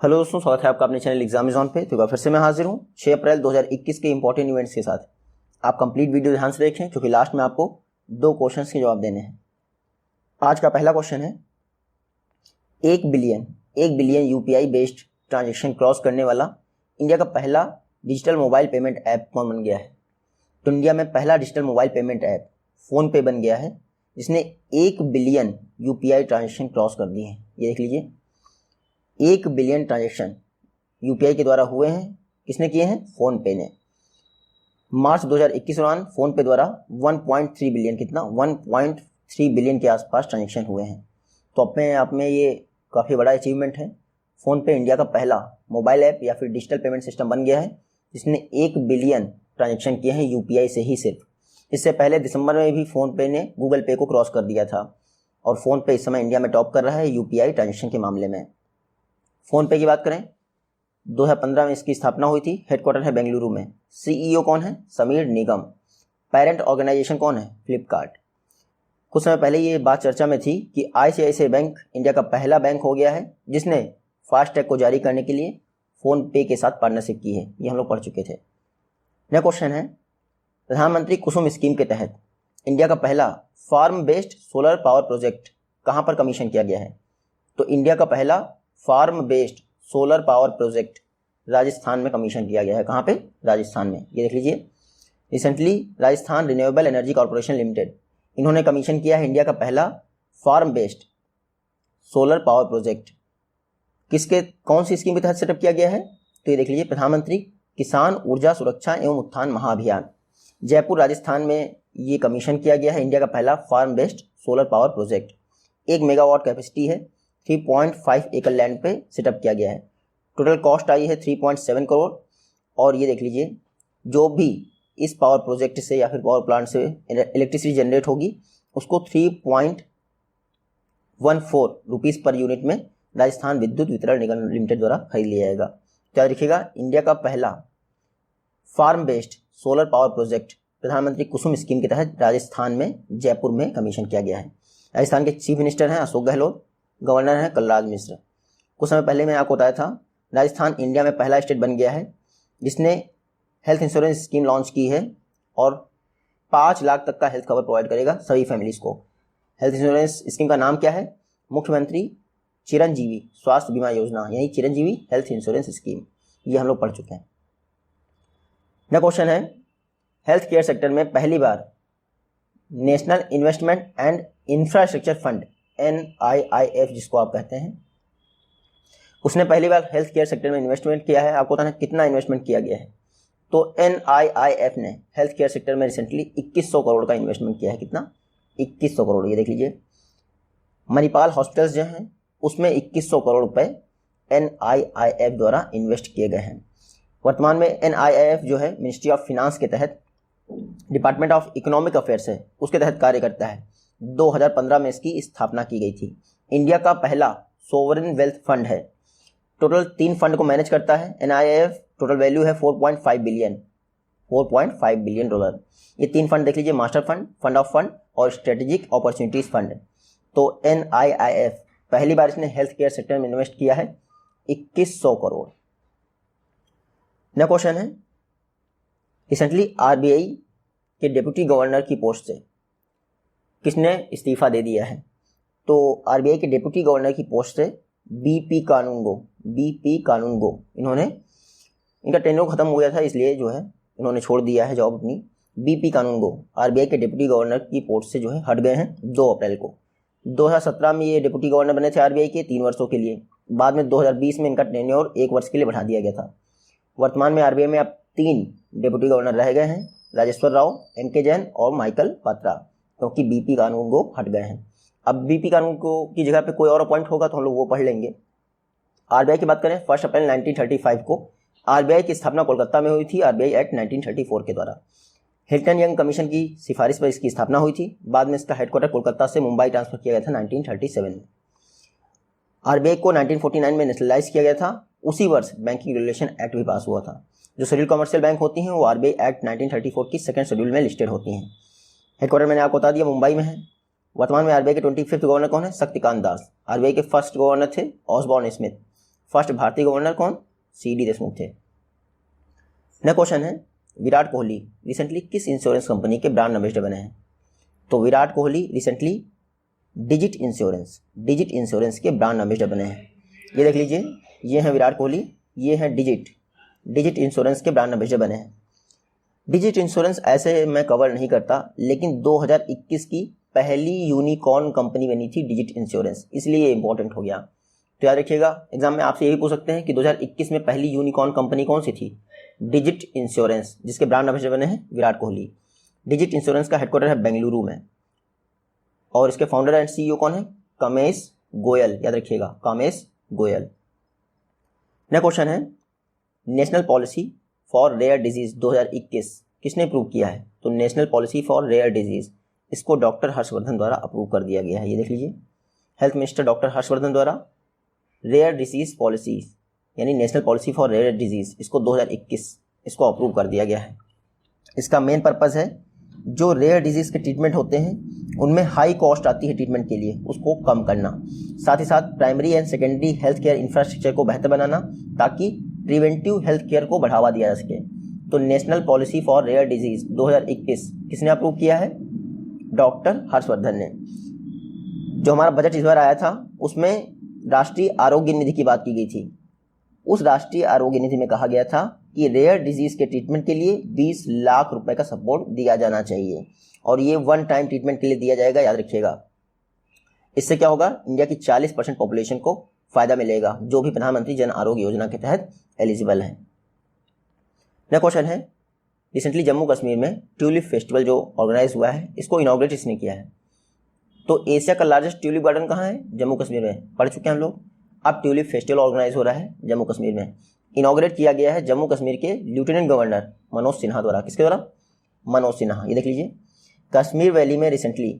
Hello दोस्तों, स्वागत है आपका अपने चैनल एग्जामिज़न पे। तो फिर से मैं हाजिर हूँ 6 अप्रैल 2021 के इंपॉर्टेंट इवेंट्स के साथ। आप कंप्लीट वीडियो ध्यान से देखें क्योंकि लास्ट में आपको 2 क्वेश्चंस के जवाब देने हैं। आज का पहला क्वेश्चन है, 1 billion UPI based transaction cross करने वाला इंडिया का पहला डिजिटल मोबाइल पेमेंट ऐप कौन बन गया है? तो इंडिया में पहला digital mobile payment app PhonePe बन गया है जिसने 1 बिलियन यूपीआई ट्रांजेक्शन क्रॉस कर दिए हैं। ये देख लीजिए, 1 बिलियन ट्रांजेक्शन यूपीआई के द्वारा हुए हैं। किसने किए हैं? फ़ोनपे ने। मार्च 2021 दौरान फ़ोनपे द्वारा 1.3 बिलियन 1.3 बिलियन के आसपास ट्रांजेक्शन हुए हैं। तो अपने आप में ये काफ़ी बड़ा अचीवमेंट है। फ़ोनपे इंडिया का पहला मोबाइल ऐप या फिर डिजिटल पेमेंट सिस्टम बन गया है जिसने 1 बिलियन ट्रांजेक्शन किए हैं यूपीआई से ही सिर्फ। इससे पहले दिसंबर में भी फ़ोनपे ने गूगल पे को क्रॉस कर दिया था और फ़ोनपे इस समय इंडिया में टॉप कर रहा है यूपीआई ट्रांजेक्शन के मामले में। फ़ोनपे की बात करें, 2015 में इसकी स्थापना हुई थी। हेडक्वार्टर है बेंगलुरु में। सीईओ कौन है? समीर निगम। पेरेंट ऑर्गेनाइजेशन कौन है? फ्लिपकार्ट। कुछ समय पहले ये बात चर्चा में थी कि आईसीआईसीआई बैंक इंडिया का पहला बैंक हो गया है जिसने फास्टैग को जारी करने के लिए फ़ोनपे के साथ पार्टनरशिप की है। ये हम लोग पढ़ चुके थे। नया क्वेश्चन है, प्रधानमंत्री कुसुम स्कीम के तहत इंडिया का पहला farm based solar power project कहाँ पर कमीशन किया गया है? तो इंडिया का पहला farm based solar power project Rajasthan में कमीशन किया गया है। कहाँ पे? राजस्थान में। ये देख लीजिए, recently Rajasthan renewable energy corporation limited इन्होंने कमीशन किया है इंडिया का पहला farm based solar power project. कौन सी स्कीम के तहत सेटअप किया गया है? तो ये देख लीजिए, प्रधानमंत्री किसान ऊर्जा सुरक्षा एवं उत्थान महाअभियान, जयपुर राजस्थान में ये कमीशन किया गया है इंडिया का पहला farm based solar power project. 1 megawatt capacity है। 3.5 एकड़ लैंड पे सेटअप किया गया है। टोटल कॉस्ट आई है 3.7 करोड़। और ये देख लीजिए, जो भी इस पावर प्रोजेक्ट से या फिर पावर प्लांट से इलेक्ट्रिसिटी जनरेट होगी उसको 3.14 रुपीज़ पर यूनिट में राजस्थान विद्युत वितरण निगम लिमिटेड द्वारा खरीद लिया जाएगा। क्या देखिएगा, इंडिया का पहला farm based solar power project प्रधानमंत्री कुसुम स्कीम के तहत राजस्थान में जयपुर में कमीशन किया गया है। राजस्थान के चीफ मिनिस्टर हैं अशोक गहलोत, गवर्नर है कलराज मिश्र। कुछ समय पहले मैं आपको बताया था, राजस्थान इंडिया में पहला स्टेट बन गया है जिसने हेल्थ इंश्योरेंस स्कीम लॉन्च की है और 5 लाख तक का हेल्थ कवर प्रोवाइड करेगा सभी फैमिलीज को। हेल्थ इंश्योरेंस स्कीम का नाम क्या है? मुख्यमंत्री चिरंजीवी स्वास्थ्य बीमा योजना, यानी चिरंजीवी हेल्थ इंश्योरेंस स्कीम। ये हम लोग पढ़ चुके हैं। नया क्वेश्चन है, हेल्थ केयर सेक्टर में पहली बार national investment and infrastructure fund NIIF जिसको आप कहते हैं, उसने पहली बार हेल्थ केयर सेक्टर में इन्वेस्टमेंट किया है। आपको पता है कितना इन्वेस्टमेंट किया गया है? तो NIIF ने हेल्थ केयर सेक्टर में रिसेंटली 2100 करोड़ का इन्वेस्टमेंट किया है। कितना? 2100 करोड़। ये देख लीजिए, मणिपाल हॉस्पिटल्स जो हैं उसमें 2100 करोड़ रुपए NIIF द्वारा इन्वेस्ट किए गए हैं। वर्तमान में NIIF जो है मिनिस्ट्री ऑफ फिनांस के तहत, डिपार्टमेंट ऑफ इकोनॉमिक अफेयर्स है उसके तहत कार्य करता है। 2015 में इसकी स्थापना की गई थी। इंडिया का पहला सोवरेन वेल्थ फंड है। टोटल 3 फंड को मैनेज करता है NIIF। टोटल वैल्यू है 4.5 बिलियन डॉलर। ये 3 फंड देख लीजिए, master fund, fund of fund और स्ट्रेटेजिक अपॉर्चुनिटीज फंड। तो NIIF पहली बार इसने हेल्थ केयर सेक्टर में इन्वेस्ट किया है 2100 करोड़। नया क्वेश्चन है, रिसेंटली RBI के डिप्टी गवर्नर की पोस्ट से किसने इस्तीफा दे दिया है? तो RBI के डिप्टी गवर्नर की पोस्ट से BP कानूनगो इनका टेन्योर खत्म हो गया था, इसलिए जो है इन्होंने छोड़ दिया है जॉब अपनी। BP कानूनगो RBI के डिप्टी गवर्नर की पोस्ट से जो है हट गए हैं 2 अप्रैल को। 2017 में ये डिप्टी गवर्नर बने थे RBI के 3 वर्षों के लिए। बाद में 2020 में इनका टेन्योर 1 वर्ष के लिए बढ़ा दिया गया था। वर्तमान में RBI में अब 3 डिप्टी गवर्नर रह गए हैं, राजेश्वर राव, MK जैन और माइकल पात्रा, क्योंकि BP कानूनगो हट गए हैं। अब BP कानूनगो की जगह पे कोई और अपॉइंट होगा तो हम लोग वो पढ़ लेंगे। RBI की बात करें, 1 अप्रैल 1935 को RBI की स्थापना कोलकाता में हुई थी RBI एक्ट 1934 के द्वारा। हिल्टन यंग कमीशन की सिफारिश पर इसकी स्थापना हुई थी। बाद में इसका हेडक्वार्टर कोलकाता से मुंबई ट्रांसफर किया गया था 1937 में। RBI को 1949 में नेशनलाइज किया गया था। उसी वर्ष बैंकिंग रेगुलेशन एक्ट भी पास हुआ था। जो शेड्यूल कमर्शियल बैंक होती हैं वो RBI एक्ट 1934 की 2nd शेड्यूल में लिस्टेड होती हैं। हेडक्वार्टर मैंने आपको बता दिया मुंबई में है। वर्तमान में RBI के 25th गवर्नर कौन है? शक्तिकांत दास। RBI के फर्स्ट गवर्नर थे ऑसबॉर्न स्मिथ। फर्स्ट भारतीय गवर्नर कौन? CD देशमुख थे। नेक्स्ट क्वेश्चन है, विराट कोहली रिसेंटली किस इंश्योरेंस कंपनी के ब्रांड एम्बेसडर बने हैं? तो Virat Kohli recently digit insurance के ब्रांड एम्बेसडर बने हैं। ये देख लीजिए, ये हैं विराट कोहली, ये हैं डिजिट इंश्योरेंस के ब्रांड एम्बेसडर बने हैं। डिजिट इंश्योरेंस ऐसे मैं कवर नहीं करता, लेकिन 2021 की पहली यूनिकॉर्न कंपनी बनी थी डिजिट इंश्योरेंस, इसलिए ये इंपॉर्टेंट हो गया। तो याद रखिएगा, एग्जाम में आपसे ये भी पूछ सकते हैं कि 2021 में पहली यूनिकॉर्न कंपनी कौन सी थी? डिजिट इंश्योरेंस, जिसके ब्रांड एम्बेसडर बने हैं विराट कोहली। डिजिट इंश्योरेंस का हेडक्वार्टर है बेंगलुरु में, और इसके फाउंडर एंड CEO कौन है? कामेश गोयल, याद रखिएगा, कामेश गोयल। नेक्स्ट क्वेश्चन है, national policy for rare disease 2021 किसने अप्रूव किया है? तो national policy for rare disease, इसको डॉक्टर हर्षवर्धन द्वारा अप्रूव कर दिया गया है। ये देख लीजिए, हेल्थ मिनिस्टर डॉक्टर हर्षवर्धन द्वारा रेयर डिजीज पॉलिसी यानी national policy for rare disease, इसको 2021 इसको अप्रूव कर दिया गया है। इसका मेन पर्पज़ है जो रेयर डिजीज के ट्रीटमेंट होते हैं उनमें हाई कॉस्ट आती है ट्रीटमेंट के लिए, उसको कम करना, साथ ही साथ primary and secondary health care infrastructure को बेहतर बनाना ताकि प्रिवेंटिव हेल्थ केयर को बढ़ावा दिया जा सके। तो national policy for rare disease 2021 किसने अप्रूव किया है? डॉक्टर हर्षवर्धन ने। जो हमारा बजट इस बार आया था उसमें राष्ट्रीय आरोग्य निधि की बात की गई थी। उस राष्ट्रीय आरोग्य निधि में कहा गया था कि रेयर डिजीज के ट्रीटमेंट के लिए 20 लाख रुपए का सपोर्ट दिया जाना चाहिए, और ये वन टाइम ट्रीटमेंट के लिए दिया जाएगा, याद रखिएगा। इससे क्या होगा? इंडिया की 40% पॉपुलेशन को फायदा मिलेगा जो भी प्रधानमंत्री जन आरोग्य योजना के तहत एलिजिबल है। नेक्स्ट क्वेश्चन है, रिसेंटली जम्मू कश्मीर में ट्यूलिप फेस्टिवल जो ऑर्गेनाइज हुआ है, इसको इनॉग्रेट इसने किया है। तो एशिया का लार्जेस्ट ट्यूलिप गार्डन कहाँ है? जम्मू कश्मीर में, पढ़ चुके हैं हम लोग। अब ट्यूलिप फेस्टिवल ऑर्गेनाइज हो रहा है जम्मू कश्मीर में, इनॉग्रेट किया गया है जम्मू कश्मीर के लेफ्टिनेंट गवर्नर मनोज सिन्हा द्वारा। किसके द्वारा? मनोज सिन्हा। ये देख लीजिए, कश्मीर वैली में रिसेंटली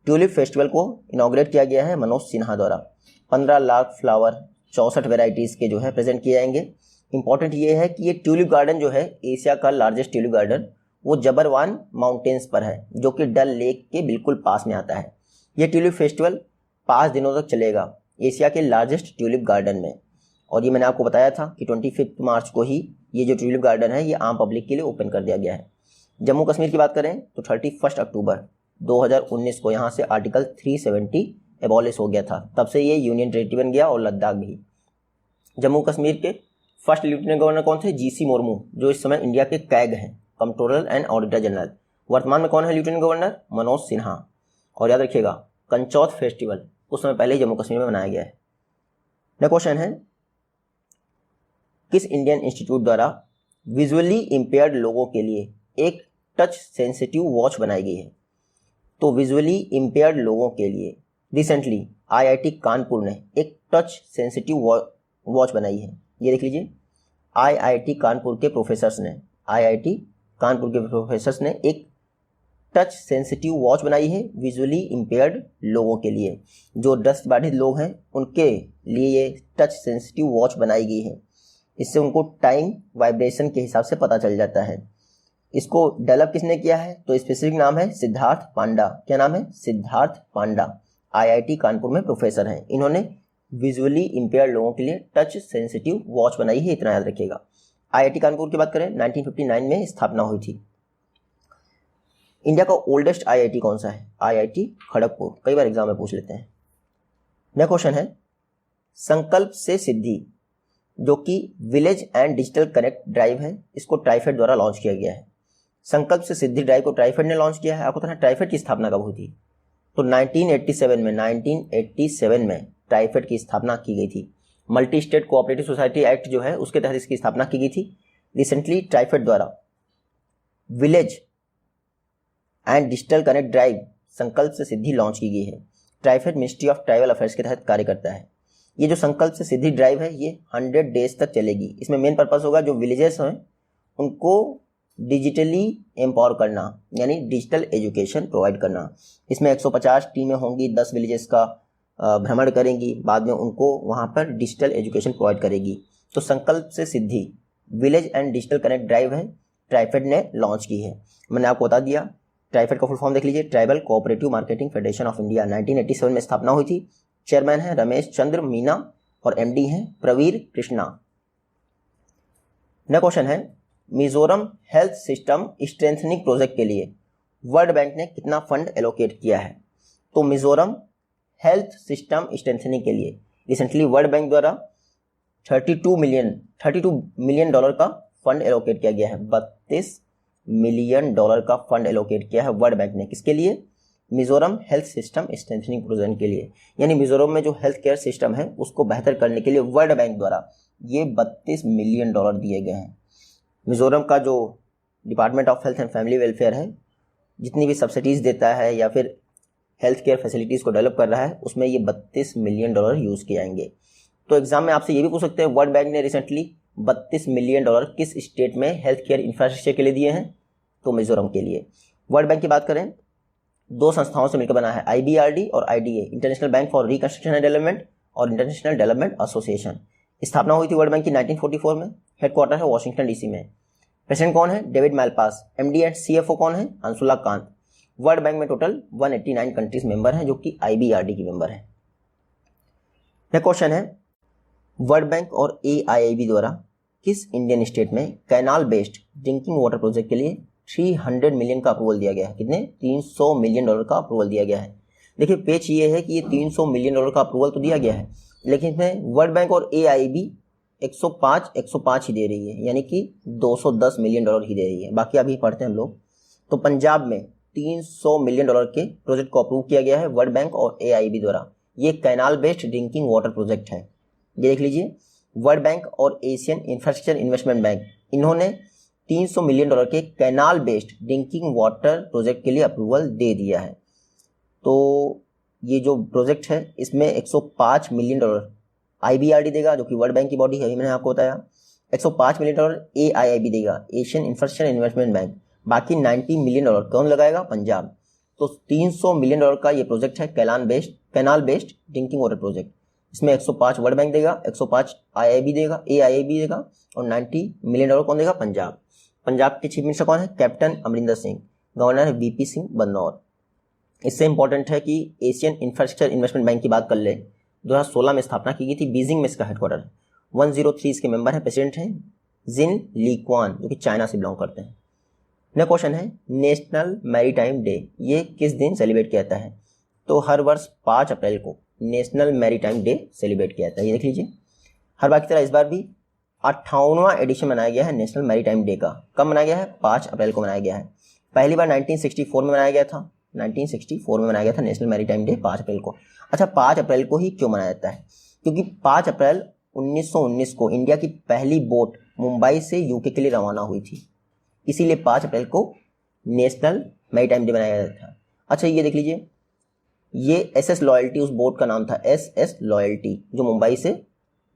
ट्यूलिप फेस्टिवल को इनॉग्रेट किया गया है मनोज सिन्हा द्वारा। 15 लाख फ्लावर 64 वेराइटीज़ के जो है प्रेजेंट किए जाएंगे। इंपॉर्टेंट ये है कि ये ट्यूलिप गार्डन जो है एशिया का लार्जेस्ट ट्यूलिप गार्डन वो जबरवान माउंटेन्स पर है, जो कि डल लेक के बिल्कुल पास में आता है। ये ट्यूलिप फेस्टिवल 5 दिनों तक चलेगा एशिया के लार्जेस्ट ट्यूलिप गार्डन में, और ये मैंने आपको बताया था कि 25 मार्च को ही ये जो ट्यूलिप गार्डन है ये आम पब्लिक के लिए ओपन कर दिया गया है। जम्मू कश्मीर की बात करें तो 31 अक्टूबर 2019 को यहाँ से आर्टिकल 370 एबॉलिश हो गया था, तब से ये यूनियन टेरिटरी बन गया, और लद्दाख भी। जम्मू कश्मीर के फर्स्ट लेफ्टिनेंट गवर्नर कौन थे? GC मुर्मू, जो इस समय इंडिया के कैग हैं, कंट्रोलर एंड ऑडिटर जनरल। वर्तमान में कौन है लेफ्टिनेंट गवर्नर? मनोज सिन्हा। और याद रखिएगा, कंचौथ फेस्टिवल उस समय पहले ही जम्मू कश्मीर में मनाया गया है। नेक्स्ट क्वेश्चन है, किस इंडियन इंस्टीट्यूट द्वारा विजुअली इंपेयर्ड लोगों के लिए एक टच सेंसिटिव वॉच बनाई गई है? तो विजुअली इंपेयर्ड लोगों के लिए रिसेंटली IIT कानपुर ने एक टच सेंसिटिव वॉच बनाई है। ये देख लीजिए, IIT कानपुर के प्रोफेसर्स ने एक टच सेंसिटिव वॉच बनाई है विजुअली इंपेयर्ड लोगों के लिए। जो दृष्टिबाधित लोग हैं उनके लिए ये टच सेंसिटिव वॉच बनाई गई है। इससे उनको टाइम वाइब्रेशन के हिसाब से पता चल जाता है। इसको डेवलप किसने किया है? तो स्पेसिफिक नाम है सिद्धार्थ पांडा। क्या नाम है? सिद्धार्थ पांडा। IIT कानपुर में प्रोफेसर हैं। इन्होंने विजुअली इंपेयर्ड लोगों के लिए टच सेंसिटिव वॉच बनाई है, इतना याद रखिएगा। IIT कानपुर की बात करें 1959 में स्थापना हुई थी। इंडिया का ओल्डेस्ट IIT कौन सा है? IIT खड़गपुर। कई बार एग्जाम में पूछ लेते हैं। नेक्स्ट क्वेश्चन है, संकल्प से सिद्धि जो कि village and digital connect drive है, इसको ट्राइफेड द्वारा लॉन्च किया गया है। संकल्प से सिद्धि ड्राइव को ट्राइफेड ने लॉन्च किया है। आपको पता है ट्राइफेड की स्थापना कब हुई थी? तो 1987 में ट्राइफेड की स्थापना की गई थी। Multi state cooperative society act जो है उसके तहत इसकी स्थापना की गई थी। रिसेंटली ट्राइफेड द्वारा village and digital connect drive संकल्प से सिद्धि लॉन्च की गई है। TRIFED ministry of tribal affairs के तहत कार्य करता है। ये जो संकल्प से सिद्धि ड्राइव है ये 100 डेज तक चलेगी। इसमें मेन पर्पस होगा जो विलेजेस हैं उनको डिजिटली एम्पावर करना, यानी डिजिटल एजुकेशन प्रोवाइड करना। इसमें 150 टीमें होंगी, 10 विलेजेस का भ्रमण करेंगी, बाद में उनको वहाँ पर डिजिटल एजुकेशन प्रोवाइड करेगी। तो Sankalp se Siddhi village and digital connect drive है, ट्राइफेड ने लॉन्च की है। मैंने आपको बता दिया। ट्राइफेड का फुल फॉर्म देख लीजिए, tribal cooperative marketing federation of India. 1987 में स्थापना हुई थी। चेयरमैन है रमेश चंद्र मीना और एमडी हैं प्रवीर कृष्णा। नेक्स्ट क्वेश्चन है, Mizoram health system strengthening project के लिए वर्ल्ड बैंक ने कितना फंड एलोकेट किया है? तो मिजोरम हेल्थ सिस्टम स्ट्रेंथनिंग के लिए रिसेंटली वर्ल्ड बैंक द्वारा 32 मिलियन डॉलर का फंड एलोकेट किया गया है। 32 मिलियन डॉलर का फंड एलोकेट किया है वर्ल्ड बैंक ने, किसके लिए? Mizoram health system strengthening project के लिए। यानी मिजोरम में जो हेल्थ केयर सिस्टम है उसको बेहतर करने के लिए वर्ल्ड बैंक द्वारा ये 32 मिलियन डॉलर दिए गए हैं। मिजोरम का जो department of health and family welfare है, जितनी भी सब्सिडीज़ देता है या फिर हेल्थ केयर फैसिलिटीज़ को डेवलप कर रहा है, उसमें ये 32 मिलियन डॉलर यूज़ किए जाएंगे। तो एग्जाम में आपसे ये भी पूछ सकते हैं, वर्ल्ड बैंक ने रिसेंटली 32 मिलियन डॉलर किस स्टेट में हेल्थ केयर इंफ्रास्ट्रक्चर के लिए दिए हैं? तो मिजोरम के लिए। वर्ल्ड बैंक की बात करें, दो संस्थाओं से मिलकर बना है, IBRD और IDA, international bank for reconstruction and development और इंटरनेशनल डेवलपमेंट एसोसिएशन। स्थापना हुई थी वर्ल्ड बैंक की 1944 में। हेडक्वार्टर है वॉशिंगटन DC में। प्रेसिडेंट कौन है? David Malpass. MD and CFO कौन है? अंशुला कांत। वर्ल्ड बैंक में टोटल 189 कंट्रीज मेंबर हैं जो कि IBRD की मेंबर हैं। यह क्वेश्चन है, वर्ल्ड बैंक और AIIB द्वारा किस इंडियन स्टेट में canal based drinking water project के लिए 300 मिलियन का अप्रूवल दिया गया है? कितने? 300 मिलियन डॉलर का अप्रूवल दिया गया है। देखिए पेच ये है कि ये 300 मिलियन डॉलर का अप्रूवल तो दिया गया है, लेकिन इसमें वर्ल्ड बैंक और AIIB 105 ही दे रही है, यानी कि 210 मिलियन डॉलर ही दे रही है। बाकी अभी पढ़ते हैं हम लोग। तो पंजाब में 300 मिलियन डॉलर के प्रोजेक्ट को अप्रूव किया गया है वर्ल्ड बैंक और AIIB द्वारा। ये canal based drinking water project है। ये देख लीजिए, वर्ल्ड बैंक और एशियन इंफ्रास्ट्रक्चर इन्वेस्टमेंट बैंक, इन्होंने 300 मिलियन डॉलर के canal based drinking water project के लिए अप्रूवल दे दिया है। तो ये जो प्रोजेक्ट है इसमें 105 मिलियन डॉलर IBRD देगा, जो कि वर्ल्ड बैंक की बॉडी है, मैंने आपको बताया। 105 मिलियन डॉलर AIIB देगा, एशियन इंफ्रास्ट्रक्चर इन्वेस्टमेंट बैंक। बाकी 90 मिलियन डॉलर कौन लगाएगा? पंजाब। तो 300 मिलियन डॉलर का ये प्रोजेक्ट है canal based drinking water project. इसमें 105 वर्ल्ड बैंक देगा, 105 AIIB देगा और 90 मिलियन डॉलर कौन देगा? पंजाब। पंजाब के चीफ मिनिस्टर कौन है? कैप्टन अमरिंदर सिंह। गवर्नर है VP सिंह बदनौर। इससे इंपॉर्टेंट है कि एशियन इंफ्रास्ट्रक्चर इन्वेस्टमेंट बैंक की बात कर ले, 2016 में स्थापना की गई थी, बीजिंग में इसका हेडक्वार्टर। 103 इसके मेंबर है। प्रेसिडेंट हैं जिन ली क्वान, जो कि चाइना से बिलोंग करते हैं। नेक्स्ट क्वेश्चन है, नेशनल मैरीटाइम डे ये किस दिन सेलिब्रेट किया जाता है? तो हर वर्ष 5 अप्रैल को नेशनल मैरीटाइम डे सेलिब्रेट किया जाता है। ये देख लीजिए, हर बार की तरह इस बार भी 58वां एडिशन मनाया गया है नेशनल मैरीटाइम डे का। कब मनाया गया है? 5 अप्रैल को मनाया गया है। पहली बार 1964 में मनाया गया था। 1964 में मनाया गया था नेशनल मैरीटाइम डे 5 अप्रैल को। अच्छा, 5 अप्रैल को ही क्यों मनाया जाता है? क्योंकि 5 अप्रैल 1919 को इंडिया की पहली बोट मुंबई से UK के लिए रवाना हुई थी, इसीलिए 5 अप्रैल को नेशनल मैरीटाइम डे मनाया गया था। अच्छा, ये देख लीजिए, ये SS लॉयल्टी उस बोट का नाम था, SS लॉयल्टी, जो मुंबई से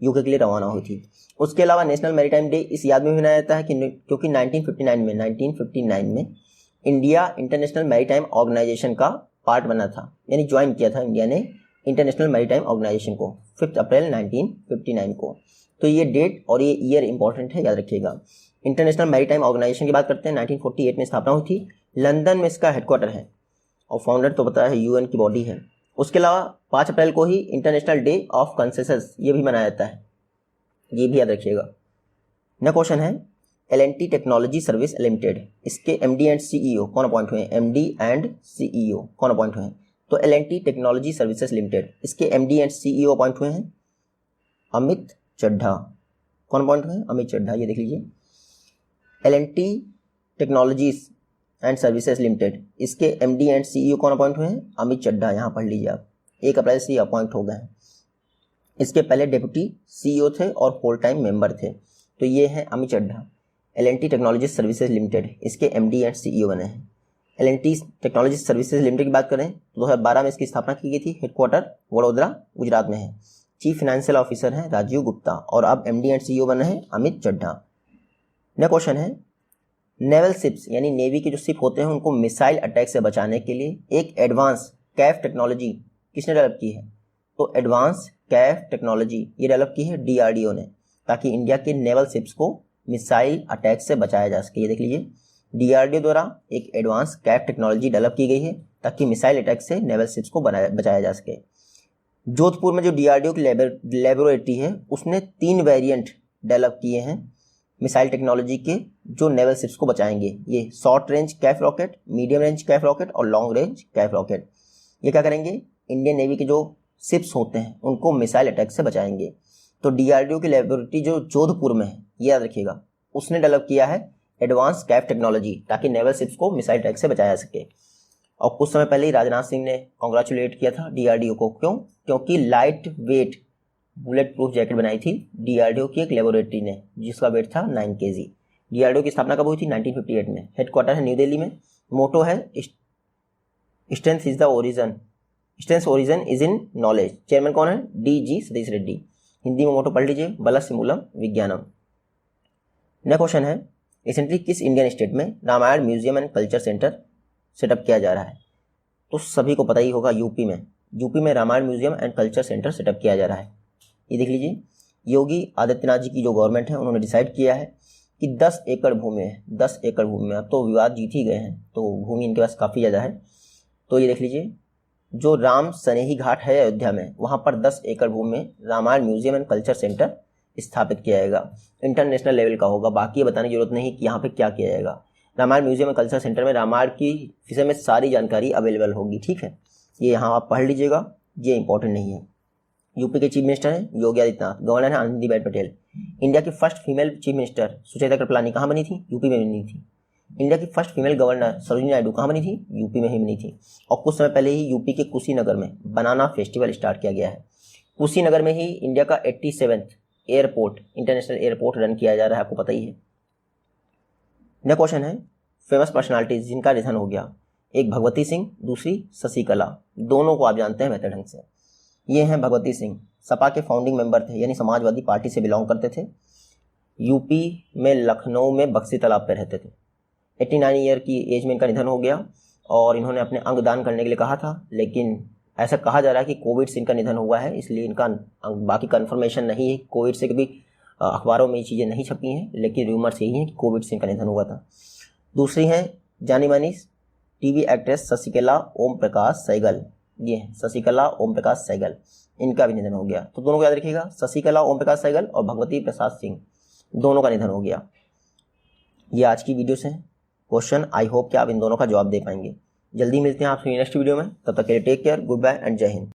UK के लिए रवाना हुई थी। उसके अलावा नेशनल मैरीटाइम डे इस याद में मनाया जाता है कि क्योंकि 1959 में इंडिया इंटरनेशनल मैरीटाइम ऑर्गेनाइजेशन का पार्ट बना था, यानी ज्वाइन किया था इंडिया ने इंटरनेशनल मैरीटाइम ऑर्गेनाइजेशन को 5 अप्रैल 1959 को। तो ये डेट और ये ईयर इंपॉर्टेंट है, याद रखिएगा। इंटरनेशनल मैरीटाइम ऑर्गेनाइजेशन की बात करते हैं, 1948 में स्थापना हुई थी। लंदन में इसका हेडक्वार्टर है और फाउंडर तो पता है UN की बॉडी है। उसके अलावा 5 अप्रैल को ही इंटरनेशनल डे ऑफ कंसेंसस ये भी मनाया जाता है, ये भी याद रखिएगा। नेक्स्ट क्वेश्चन है, L&T टेक्नोलॉजी सर्विस लिमिटेड, इसके MD एंड CEO कौन अपॉइंट हुए हैं? MD एंड CEO कौन अपॉइंट हुए हैं? तो L&T टेक्नोलॉजी सर्विसेज लिमिटेड, इसके MD एंड CEO अपॉइंट हुए हैं अमित चड्ढा। कौन अपॉइंट हुए हैं? अमित चड्ढा। ये देख लीजिए, L&T technologies and services limited, इसके MD एंड CEO कौन अपॉइंट हुए हैं? अमित चड्ढा। यहाँ पढ़ लीजिए आप, 1 अप्रैल से अपॉइंट हो गए हैं। इसके पहले डिप्टी CEO थे और फुल टाइम मेंबर थे। तो ये है Amit Chadha. L&T technology services limited, इसके MD एंड CEO बने हैं। L&T टेक्नोलॉजी सर्विसेज लिमिटेड की बात करें तो 2012 में इसकी स्थापना की गई थी। हेडक्वार्टर वडोदरा गुजरात में है। चीफ फाइनेंशियल ऑफिसर हैं राजीव गुप्ता और अब MD एंड CEO बने हैं अमित चड्ढा। नेक्स्ट क्वेश्चन है, नेवल शिप्स यानी नेवी के जो शिप होते हैं उनको मिसाइल अटैक से बचाने के लिए एक एडवांस कैफ टेक्नोलॉजी किसने डेवलप की है? तो एडवांस कैफ टेक्नोलॉजी ये डेवलप की है DRDO ने, ताकि इंडिया के नेवल शिप्स को मिसाइल अटैक से बचाया जा सके। ये देख लीजिए, DRDO द्वारा एक एडवांस कैफ टेक्नोलॉजी डेवलप की गई है ताकि मिसाइल अटैक से नेवल शिप्स को बचाया जा सके। जोधपुर में जो डीआरडीओ की लेबोरेटरी है उसने 3 वेरिएंट डेवलप किए हैं मिसाइल टेक्नोलॉजी के, जो नेवल शिप्स को बचाएंगे। ये short range Kaif rocket, medium range Kaif rocket और लॉन्ग रेंज कैफ रॉकेट। ये क्या करेंगे, इंडियन नेवी के जो शिप्स होते हैं उनको मिसाइल अटैक से बचाएंगे। तो डीआरडीओ की लेबोरेटरी जो जोधपुर में है, ये याद रखिएगा, उसने डेवलप किया है एडवांस कैफ टेक्नोलॉजी, ताकि नेवल शिप्स को मिसाइल अटैक से बचाया जा सके। और कुछ समय पहले ही राजनाथ सिंह ने कॉन्ग्रेचुलेट किया था डीआरडीओ को। क्यों? क्योंकि light weight bullet proof jacket बनाई थी डीआरडीओ की एक लेबोरेटरी ने, जिसका वेट था 9 kg। डीआरडीओ की स्थापना कब हुई थी? 1958 में। हेडक्वार्टर है न्यू दिल्ली में। मोटो है strength is the origin, strength origin is in knowledge. Chairman कौन है? DG सतीश रेड्डी। हिंदी में मोटो पढ़ लीजिए, बलस्य मूलम विज्ञानम। नेक्स्ट क्वेश्चन है, रिसेंटली किस इंडियन स्टेट में Ramayan museum and culture centre set up किया जा रहा है? तो सभी को पता ही होगा, यूपी में Ramayan museum and culture centre set up किया जा रहा है। ये देख लीजिए, योगी आदित्यनाथ जी की जो गवर्नमेंट है उन्होंने डिसाइड किया है कि 10 एकड़ भूमि है, 10 एकड़ भूमि में, अब तो विवाद जीत ही गए हैं तो भूमि इनके पास काफ़ी ज़्यादा है। तो ये देख लीजिए, जो राम सनेही घाट है अयोध्या में, वहाँ पर 10 एकड़ भूमि में Ramayan museum and culture centre स्थापित किया जाएगा। इंटरनेशनल लेवल का होगा, बाकी ये बताने की जरूरत नहीं कि यहाँ पे क्या किया जाएगा। Ramayan museum and culture centre में रामायण की विषय में सारी जानकारी अवेलेबल होगी, ठीक है। ये यहाँ आप पढ़ लीजिएगा, ये इंपॉर्टेंट नहीं है। यूपी के चीफ मिनिस्टर हैं योगी आदित्यनाथ, गवर्नर है आनंदीबेन पटेल। इंडिया की first female chief minister Sucheta Kripalani कहाँ बनी थी? यूपी में बनी थी। इंडिया की first female governor Sarojini Naidu कहाँ बनी थी? यूपी में ही बनी थी। और कुछ समय पहले ही यूपी के कुशीनगर में बनाना फेस्टिवल स्टार्ट किया गया है। कुशीनगर में ही इंडिया का 87वां एयरपोर्ट, इंटरनेशनल एयरपोर्ट रन किया जा रहा है, आपको पता ही है। नेक्स्ट क्वेश्चन है, फेमस पर्सनालिटीज जिनका निधन हो गया। एक भगवती सिंह, दूसरी शशिकला। दोनों को आप जानते हैं बेहतर ढंग से। ये हैं भगवती सिंह, सपा के फाउंडिंग मेंबर थे, यानी समाजवादी पार्टी से बिलोंग करते थे। यूपी में लखनऊ में बक्सी तालाब पर रहते थे। 89 ईयर की एज में इनका निधन हो गया और इन्होंने अपने अंग दान करने के लिए कहा था, लेकिन ऐसा कहा जा रहा है कि कोविड से इनका निधन हुआ है, इसलिए इनका बाकी कंफर्मेशन नहीं है कोविड से, कभी अखबारों में ये चीज़ें नहीं छपी हैं, लेकिन रूमर्स यही हैं कि कोविड से इनका निधन हुआ था। दूसरी हैं जानी मानी टीवी एक्ट्रेस शशिकला ओम प्रकाश सहगल। ये शशिकला ओम प्रकाश सहगल, इनका भी निधन हो गया। तो दोनों को याद रखिएगा, शशिकला ओम प्रकाश सहगल और भगवती प्रसाद सिंह, दोनों का निधन हो गया। ये आज की वीडियो से क्वेश्चन, आई होप कि आप इन दोनों का जवाब दे पाएंगे। जल्दी मिलते हैं आपसे नेक्स्ट वीडियो में, तब तक के लिए take care, good bye and जय हिंद।